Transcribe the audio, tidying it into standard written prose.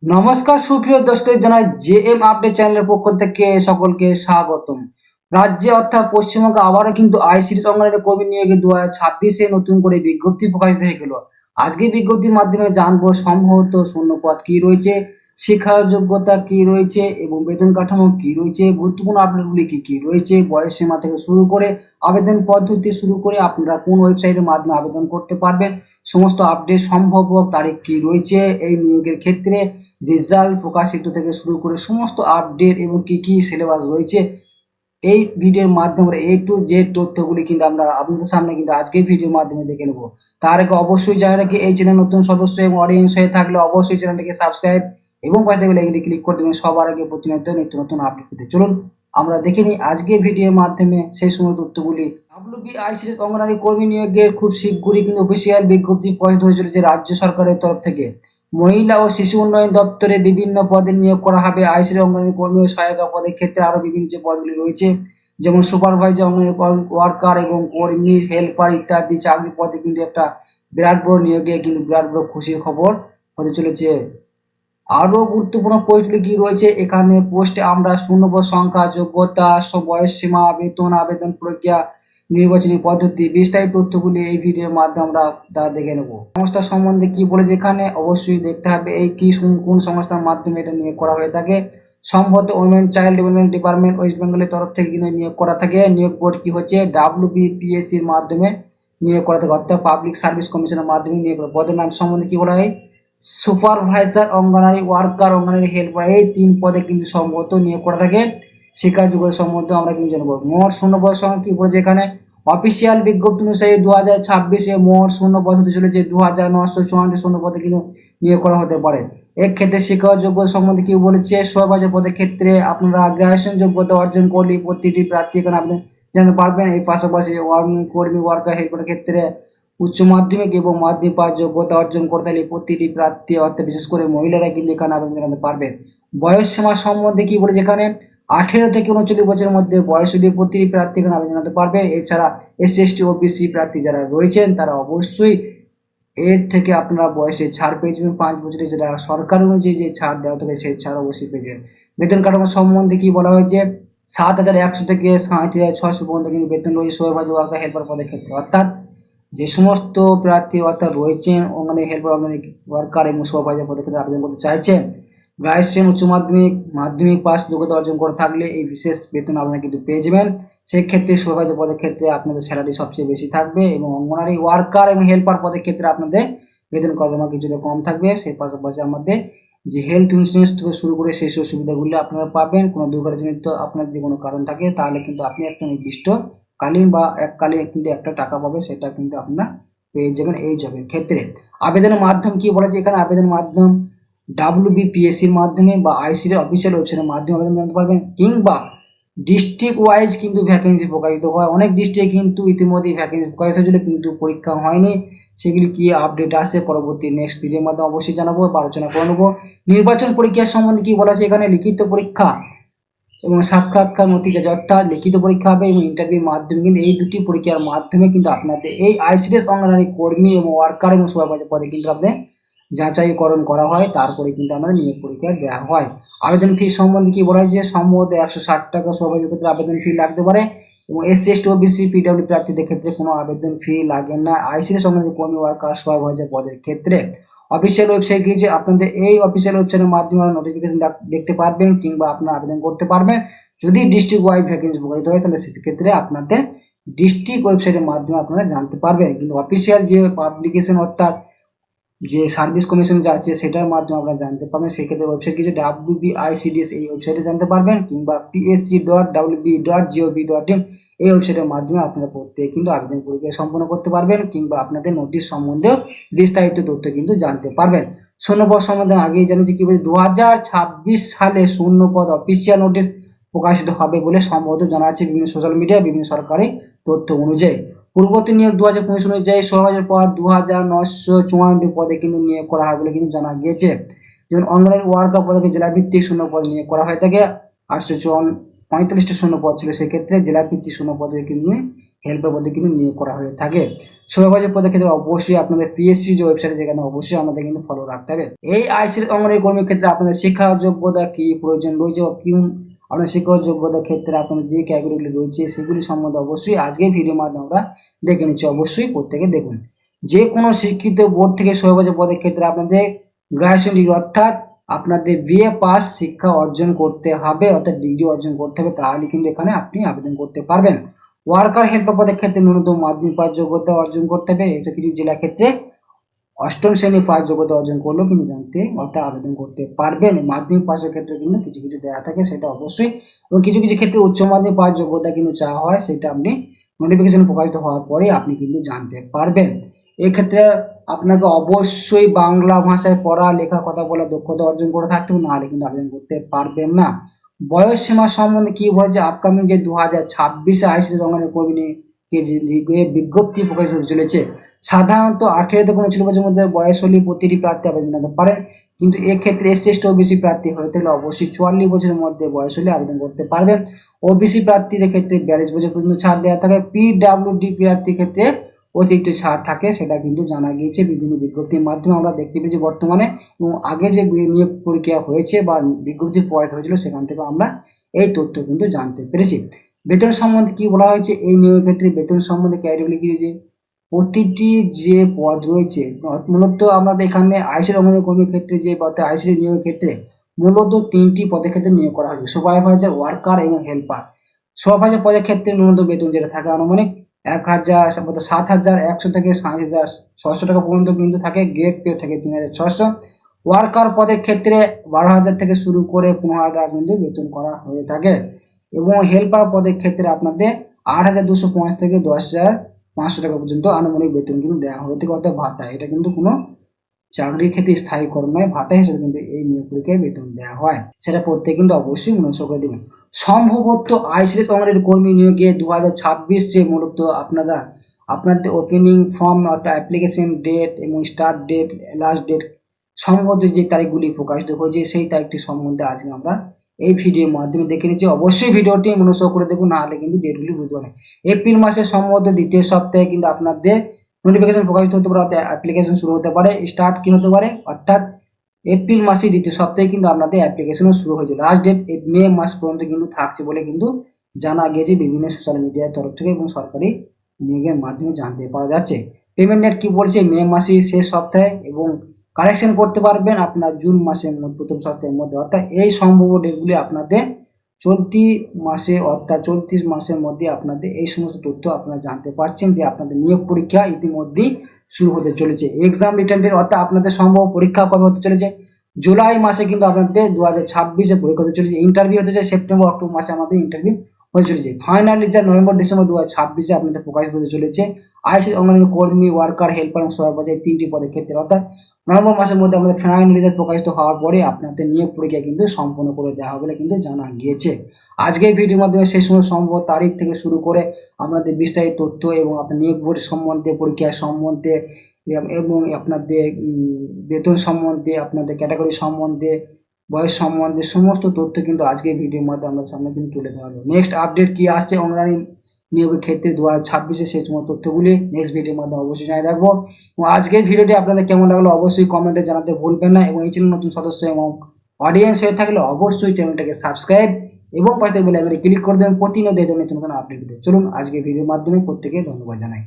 নমস্কার সুপ্রিয় দর্শক, জানাই জেএম আপডেট চ্যানেলের পক্ষ থেকে সকলকে স্বাগতম। রাজ্যে অর্থাৎ পশ্চিমবঙ্গে আবারও কিন্তু আইসিডিএস অঙ্গনওয়াড়ি কর্মী নিয়োগে 2026-এ নতুন করে বিজ্ঞপ্তি প্রকাশিত হয়ে গেল। আজকে বিজ্ঞপ্তির মাধ্যমে জানবো সম্ভবত শূন্যপদ কি রয়েছে, শিক্ষা যোগ্যতা কি রয়েছে এবং বেতন কাঠামো কি রয়েছে, গুরুত্বপূর্ণ আপডেটগুলি কি কি রয়েছে, বয়স সীমা থেকে শুরু করে আবেদন পদ্ধতি শুরু করে আপনারা কোন ওয়েবসাইটের মাধ্যমে আবেদন করতে পারবেন, সমস্ত আপডেট, সম্ভাব্য তারিখ কি রয়েছে এই নিয়োগের ক্ষেত্রে, রেজাল্ট প্রকাশিত থেকে শুরু করে সমস্ত আপডেট এবং কি কি সিলেবাস রয়েছে এই ভিডিওর মাধ্যমে এ টু জেড তথ্যগুলি কিন্তু আমরা আপনাদের সামনে কিন্তু আজকের ভিডিওর মাধ্যমে দেখে নেব। তার আগে অবশ্যই জানা রাখি, এই চ্যানেল নতুন সদস্য এবং অডিয়েন্স হয়ে থাকলে অবশ্যই চ্যানেলটিকে সাবস্ক্রাইব এবং পাশে থাকলে লিঙ্কটি ক্লিক করে দেবেন সবার আগে প্রতিনিয়ত নিত্য নতুন আপডেট পেতে। চলুন আমরা দেখে নিই আজকের ভিডিওর মাধ্যমে সেই সময় তথ্যগুলি। ডাব্লিউবিআইসিডিএস অঙ্গনওয়াড়ি কর্মী নিয়োগের খুব শীঘ্রই কিন্তু অফিসিয়াল বিজ্ঞপ্তি প্রকাশিত হয়ে চলেছে রাজ্য সরকারের তরফ থেকে। মহিলা ও শিশু উন্নয়ন দপ্তরে বিভিন্ন পদে নিয়োগ করা হবে। আইসিডি অঙ্গনওয়াড়ি কর্মী ও সহায়িকা পদের ক্ষেত্রে আরো বিভিন্ন যে পদগুলি রয়েছে, যেমন সুপারভাইজার, অঙ্গনওয়াড়ি ওয়ার্কার এবং কর্মী হেল্পার ইত্যাদি চাকরি পদে কিন্তু একটা বিরাট বড় নিয়োগে কিন্তু বিরাট বড় খুশির খবর হতে চলেছে। আরো গুরুত্বপূর্ণ পোস্টগুলি কি রয়েছে এখানে, পোস্টে আমরা শূন্যপদ সংখ্যা, যোগ্যতা, বয়স সীমা, বেতন, আবেদন প্রক্রিয়া, নির্বাচনী পদ্ধতি, বিস্তারিত তথ্যগুলি এই ভিডিওর মাধ্যমে আমরা তা দেখে নেব। সংস্থা সম্বন্ধে কি বলেছে এখানে অবশ্যই দেখতে হবে, এই কি কোন সংস্থার মাধ্যমে এটা নিয়োগ করা হয়ে থাকে। সম্ভবত women child development department West বেঙ্গলের তরফ থেকে কিন্তু নিয়োগ করা থাকে। নিয়োগ বোর্ড কি হচ্ছে ডাব্লিউবিপিএসসির মাধ্যমে নিয়োগ করা থাকে, অর্থাৎ পাবলিক সার্ভিস কমিশনের মাধ্যমে নিয়োগ করা। পদের নাম সম্বন্ধে কি বলা হয়, সুপারভাইজার, অঙ্গনারী ওয়ার্কার, অঙ্গনারী হেল্পার, এই তিন পদে কিন্তু সম্ভবত নিয়োগ করা থাকে। শিক্ষা যোগ্যতা সম্বন্ধে আমরা কিন্তু জানবো। মোট শূন্যপদ সংখ্যা কি বলেছে এখানে, অফিসিয়াল বিজ্ঞপ্তি অনুসারে 2026-এ মোট শূন্যপদ হতে চলেছে 2954 শূন্যপদে কিন্তু নিয়োগ করা হতে পারে। এক্ষেত্রে শিক্ষা যোগ্যতা সম্বন্ধে কি বলেছে, সুপারভাইজার পদের ক্ষেত্রে আপনারা গ্রাজুয়েশন যোগ্যতা অর্জন করলে প্রতিটি প্রার্থী এখানে আবেদন জানতে পারবেন। এই পাশাপাশি কর্মী ওয়ার্কার হেল্পারের ক্ষেত্রে উচ্চ মাধ্যমিক এবং মাধ্যমিক পাস যোগ্যতা অর্জন করতে হলে প্রতিটি প্রার্থী অর্থাৎ বিশেষ করে মহিলারা কিন্তু এখানে আবেদন জানাতে পারবে। বয়স সীমা সম্বন্ধে কি বলেছে এখানে, 18 থেকে 39 বছরের মধ্যে বয়স হলে প্রতিটি প্রার্থী এখানে আবেদন জানাতে পারবে। এছাড়া এসসি, ওবিসি প্রার্থী যারা রয়েছেন তারা অবশ্যই এর থেকে আপনারা বয়সে ছাড় পেয়ে যাবেন, 5 বছরের যেটা সরকার অনুযায়ী যে ছাড় দেওয়া থাকে সেই ছাড় অবশ্যই পেয়ে যাবেন। বেতন কাঠামো সম্বন্ধে কি বলা হয়েছে, 7,100 থেকে 37,600 পর্যন্ত কিন্তু বেতন রয়েছে সুপারভাইজার, ওয়ার্কার, হেল্পার পদের ক্ষেত্রে। অর্থাৎ যে সমস্ত প্রার্থী অর্থাৎ রয়েছেন অঙ্গনে হেল্পার, অর্গানিক ওয়ার্কার এবং সুপারভাইজার পদের ক্ষেত্রে আবেদন করতে চাইছেন, গ্রাজুয়েশন, উচ্চ মাধ্যমিক, মাধ্যমিক পাস যোগ্যতা অর্জন করে থাকলে এই বিশেষ বেতন আপনারা কিন্তু পেয়ে যাবেন। সেক্ষেত্রে সুপারভাইজার পদের ক্ষেত্রে আপনাদের স্যালারি সবচেয়ে বেশি থাকবে এবং অঙ্গনারী ওয়ার্কার এবং হেল্পার পদের ক্ষেত্রে আপনাদের বেতন কাঠামো কিছুটা কম থাকবে। সেই পাশাপাশি আমাদের যে হেলথ ইন্স্যুরেন্স থেকে শুরু করে সেই সব সুবিধাগুলো আপনারা পাবেন। কোনো দুর্ঘটনাজনিত আপনার যদি কোনো কারণ থাকে তাহলে কিন্তু আপনি একটা নির্দিষ্ট কালীন বা এককালে কিন্তু একটা টাকা পাবে, সেটা কিন্তু আপনারা পেয়ে যাবেন এই জবের ক্ষেত্রে। আবেদনের মাধ্যম কি বলেছে এখানে, আবেদনের মাধ্যম ডাব্লিউবিপিএসসির মাধ্যমে বা আইসিডি অফিসিয়াল ওয়েবসাইটের মাধ্যমে আবেদন জানাতে পারবেন, কিংবা ডিস্ট্রিক্ট ওয়াইজ কিন্তু ভ্যাকেন্সি প্রকাশিত হয়। অনেক ডিস্ট্রিক্টে কিন্তু ইতিমধ্যেই ভ্যাকেন্সি প্রকাশিত হয়েছিল কিন্তু পরীক্ষা হয়নি, সেগুলি কি আপডেট আসে পরবর্তী নেক্সট ভিডিওর মাধ্যমে অবশ্যই জানাবো বা আলোচনা করে নেবো। নির্বাচন পরীক্ষার সম্বন্ধে কি বলা আছে এখানে, লিখিত পরীক্ষা এবং সাক্ষাৎকার নথিচার্জ, অর্থাৎ লিখিত পরীক্ষা হবে এবং ইন্টারভিউর মাধ্যমে কিন্তু এই দুটি পরীক্ষার মাধ্যমে কিন্তু আপনাদের এই আইসিডিএস অঙ্গনারী কর্মী এবং ওয়ার্কার এবং সুপারভাইজার পদে কিন্তু আপনাদের যাচাইকরণ করা হয়, তারপরে কিন্তু আমাদের নিয়োগ পরীক্ষা দেওয়া হয়। আবেদন ফি সম্বন্ধে কি বলা হয়েছে, সম্ভবত 160 টাকা সুপারভাইজার ক্ষেত্রে আবেদন ফি লাগতে পারে এবং এসসি, এসটি, ওবিসি, পিডব্লিউ প্রার্থীদের ক্ষেত্রে কোনো আবেদন ফি লাগে না আইসিডিএস অঙ্গনারী কর্মী, ওয়ার্কার, সুপারভাইজার পদের ক্ষেত্রে। অফিসিয়াল ওয়েবসাইট গিয়ে আপনাদের এই অফিসিয়াল ওয়েবসাইটের মাধ্যমে নোটিফিকেশন দেখতে পারবেন কিংবা আপনারা আবেদন করতে পারবেন। যদি ডিস্ট্রিক্ট ওয়াইজ ভ্যাকেন্সি প্রকাশিত হয় তাহলে সেক্ষেত্রে আপনাদের ডিস্ট্রিক্ট ওয়েবসাইটের মাধ্যমে আপনারা জানতে পারবেন, কিন্তু অফিসিয়াল যে পাবলিকেশন অর্থাৎ যে সার্ভিস কমিশন যা আছে সেটার মাধ্যমে আপনারা জানতে পারবেন। সেক্ষেত্রে ওয়েবসাইট কিছু ডাব্লিউবিআইসিডিএস এই ওয়েবসাইটে জানতে পারবেন, কিংবা psc.wb.gov.in এই ওয়েবসাইটের মাধ্যমে আপনারা প্রত্যেকে কিন্তু আবেদন পরীক্ষা সম্পন্ন করতে পারবেন কিংবা আপনাদের নোটিশ সম্বন্ধেও বিস্তারিত তথ্য কিন্তু জানতে পারবেন। শূন্যপদ সম্বন্ধে আগেই জানিয়েছি কি বলে 2026 সালে শূন্যপদ অফিসিয়াল নোটিশ প্রকাশিত হবে বলে সম্ভবত জানা আছে বিভিন্ন সোশ্যাল মিডিয়া, বিভিন্ন সরকারি তথ্য অনুযায়ী। পূর্ববর্তী নিয়োগ 2015 অনুযায়ী 16,000 পদ 2,954 পদে কিন্তু নিয়োগ করা হয় বলে কিন্তু জানা গিয়েছে। যেমন অনলাইন ওয়ার্কার পদে জেলা ভিত্তিক শূন্য পদ নিয়োগ করা হয়ে থাকে, 845টা শূন্য পদ ছিল, সেক্ষেত্রে জেলা ভিত্তিক শূন্য পদে কিন্তু হেল্পার পদে কিন্তু নিয়োগ করা হয়ে থাকে। সুপারভাইজার পদের ক্ষেত্রে অবশ্যই আপনাদের পিএসসি যে ওয়েবসাইট যেখানে অবশ্যই আমাদের কিন্তু ফলো রাখতে হবে। এই আইসিডিএস অঙ্গনওয়াড়ি কর্মীর ক্ষেত্রে আপনাদের শিক্ষা যোগ্যতা কি প্রয়োজন রয়েছে বা কি আপনার শিক্ষা যোগ্যতার ক্ষেত্রে আপনাদের যে ক্যাটাগরিগুলি রয়েছে সেগুলি সম্বন্ধে অবশ্যই আজকে ভিডিওর মাধ্যমে আমরা দেখে নিচ্ছি। অবশ্যই প্রত্যেকে দেখুন। যে কোনো শিক্ষিত বোর্ড থেকে সুপারভাইজার পদের ক্ষেত্রে আপনাদের গ্র্যাজুয়েশন ডিগ্রি অর্থাৎ আপনাদের বিএ পাস শিক্ষা অর্জন করতে হবে, অর্থাৎ ডিগ্রি অর্জন করতে হবে, তাহলে কিন্তু এখানে আপনি আবেদন করতে পারবেন। ওয়ার্কার হেল্পার পদের ক্ষেত্রে ন্যূনতম মাধ্যমিক পাস যোগ্যতা অর্জন করতে হবে। এসব কিছু জেলার ক্ষেত্রে অষ্টম শ্রেণী পাস যোগ্যতা অর্জন করলেও কিন্তু জানতে অর্থাৎ আবেদন করতে পারবেন। মাধ্যমিক পাসের ক্ষেত্রে কিন্তু কিছু কিছু দেওয়া থাকে সেটা অবশ্যই, এবং কিছু কিছু ক্ষেত্রে উচ্চ মাধ্যমিক পাস যোগ্যতা কিন্তু চাওয়া হয়, সেটা আপনি নোটিফিকেশন প্রকাশিত হওয়ার পরে আপনি কিন্তু জানতে পারবেন। এক্ষেত্রে আপনাকে অবশ্যই বাংলা ভাষায় পড়া লেখা কথা বলার দক্ষতা অর্জন করে থাকতে হবে, নাহলে কিন্তু আবেদন করতে পারবেন না। বয়স সীমা সম্বন্ধে কি বলছে, আপকামিং যে 2026 আইসিডিএস অঙ্গনওয়াড়ি কর্মী বিজ্ঞপ্তি প্রকাশিত হতে চলেছে। সাধারণত 18 থেকে 29 বছরের মধ্যে বয়স হলে প্রতিটি প্রার্থী আবেদন করতে পারেন, কিন্তু এক্ষেত্রে এসসি ওবিসি প্রার্থী হয়ে থাকলে অবশ্যই 44 বছরের মধ্যে বয়স হলে আবেদন করতে পারবেন। ওবিসি প্রার্থীদের ক্ষেত্রে 42 বছর পর্যন্ত ছাড় দেওয়া থাকে। পিডব্লিউডি প্রার্থীর ক্ষেত্রে অতিরিক্ত ছাড় থাকে, সেটা কিন্তু জানা গিয়েছে বিভিন্ন বিজ্ঞপ্তির মাধ্যমে আমরা দেখতে পেয়েছি বর্তমানে, এবং আগে যে নিয়োগ পরীক্ষা হয়েছে বা বিজ্ঞপ্তি প্রকাশিত হয়েছিল সেখান থেকে আমরা এই তথ্য কিন্তু জানতে পেরেছি। বেতন সম্বন্ধে কি বলা হয়েছে, এই নিয়োগের ক্ষেত্রে বেতন সম্বন্ধে ক্যাটাগরি কি রয়েছে, প্রতিটি যে পদ রয়েছে মূলত আমাদের এখানে আইসিডি অঙ্গনওয়াড়ি কর্মীর ক্ষেত্রে যে আইসিডি নিয়োগের ক্ষেত্রে মূলত 3টি পদের ক্ষেত্রে নিয়োগ করা হবে, সুপারভাইজার, ওয়ার্কার এবং হেল্পার। সুপারভাইজার পদের ক্ষেত্রে ন্যূনতম বেতন যেটা থাকে আনুমানিক 7,100 থেকে 7,600 টাকা পর্যন্ত কিন্তু থাকে, গ্রেড পে থাকে 3,600। ওয়ার্কার পদের ক্ষেত্রে 12,000 থেকে শুরু করে 15,000 টাকা কিন্তু বেতন করা হয়ে থাকে, এবং হেল্পার পদের ক্ষেত্রে আপনাদের 8,250 থেকে 10,500 টাকা পর্যন্ত আনুমানিক বেতন কিন্তু দেওয়া হয়ে থাকে, অর্থাৎ ভাতা। এটা কিন্তু কোনো চাকরির ক্ষেত্রে স্থায়ী কর্ম নয়, ভাতা হিসেবে কিন্তু এই নিয়োগ পরীক্ষায় বেতন দেওয়া হয়, সেটা প্রত্যেকে কিন্তু অবশ্যই মনোযোগ করে দেবেন। সম্ভবত আইসিডিএস অঙ্গনওয়াড়ি কর্মী নিয়োগে 2026 যে মূলত আপনাদের ওপেনিং ফর্ম অর্থাৎ অ্যাপ্লিকেশন ডেট এবং স্টার্ট ডেট, লাস্ট ডেট সম্ভবত যে তারিখগুলি প্রকাশিত হয়েছে সেই তারিখটি সম্বন্ধে আজকে আমরা এই ভিডিওর মাধ্যমে দেখে নিচ্ছি। অবশ্যই ভিডিওটি মনোযোগ করে দেখুন, নাহলে কিন্তু ডেটগুলি বুঝতে পারবেন। এপ্রিল মাসের সম্ভবত দ্বিতীয় সপ্তাহে কিন্তু আপনাদের নোটিফিকেশন প্রকাশিত হতে পারে, অ্যাপ্লিকেশন শুরু হতে পারে। স্টার্ট কি হতে পারে, অর্থাৎ এপ্রিল মাসের দ্বিতীয় সপ্তাহে কিন্তু আপনাদের অ্যাপ্লিকেশনও শুরু হয়েছে। লাস্ট ডেট মে মাস পর্যন্ত কিন্তু থাকছে বলে কিন্তু জানা গিয়েছে বিভিন্ন সোশ্যাল মিডিয়ার তরফ থেকে এবং সরকারি নিয়োগের মাধ্যমে জানতে পারা যাচ্ছে। পেমেন্ট ডেট কি বলছে, মে মাসের শেষ সপ্তাহে, এবং কারেকশন করতে পারবেন আপনার জুন মাসের প্রথম সপ্তাহের মধ্যে, অর্থাৎ এই সম্ভাব্য ডেটগুলি আপনাদের চলতি মাসে অর্থাৎ 34 মাসের মধ্যে আপনাদের এই সমস্ত তথ্য আপনারা জানতে পারছেন যে আপনাদের নিয়োগ পরীক্ষা ইতিমধ্যেই শুরু হতে চলেছে। এক্সাম রিটার্ন ডেট অর্থাৎ আপনাদের সম্ভব পরীক্ষা কবে হতে চলেছে, জুলাই মাসে কিন্তু আপনাদের 2026-এ পরীক্ষা হতে চলেছে। ইন্টারভিউ হতে চলেছে সেপ্টেম্বর অক্টোবর মাসে আমাদের ইন্টারভিউ হতে চলেছে। ফাইনাল রেজাল্ট নভেম্বর ডিসেম্বর 2026-এ আপনাদের প্রকাশিত হতে চলেছে। আইসিডিএস অঙ্গনওয়াড়ি কর্মী, ওয়ার্কার, হেল্পার এবং সুপারভাইজার 3টি পদের ক্ষেত্রে, অর্থাৎ নভেম্বর মাসের মধ্যে আমাদের ফাইনাল রেজাল্ট প্রকাশিত হওয়ার পরে আপনাদের নিয়োগ পরীক্ষা কিন্তু সম্পন্ন করে দেওয়া হবে বলে কিন্তু জানা গিয়েছে। আজকের ভিডিওর মাধ্যমে সেই সময় সম্ভব তারিখ থেকে শুরু করে আপনাদের বিস্তারিত তথ্য এবং আপনার নিয়োগ সম্বন্ধে, পরীক্ষা সম্বন্ধে এবং আপনাদের বেতন সম্বন্ধে, আপনাদের ক্যাটাগরি সম্বন্ধে, বয়স সম্বন্ধে সমস্ত তথ্য কিন্তু আজকের ভিডিওর মাধ্যমে আমাদের সামনে কিন্তু তুলে ধরা হলো। নেক্সট আপডেট কি আসছে অনলাইন নিয়োগের ক্ষেত্রে 2026-এ সেই সমস্ত তথ্যগুলি নেক্সট ভিডিওর মাধ্যমে অবশ্যই জানিয়ে রাখবো। এবং আজকের ভিডিওটি আপনাদের কেমন লাগলো অবশ্যই কমেন্টে জানাতে ভুলবেন না, এবং এই চ্যানেল নতুন সদস্য এবং অডিয়েন্স হয়ে থাকলে অবশ্যই চ্যানেলটাকে সাবস্ক্রাইব এবং পাশে বেল আইকনে ক্লিক করে দেবেন প্রতিনিয়ত এই ধরনের নতুন আপডেট দিতে। চলুন আজকের ভিডিওর মাধ্যমে প্রত্যেকে ধন্যবাদ জানাই।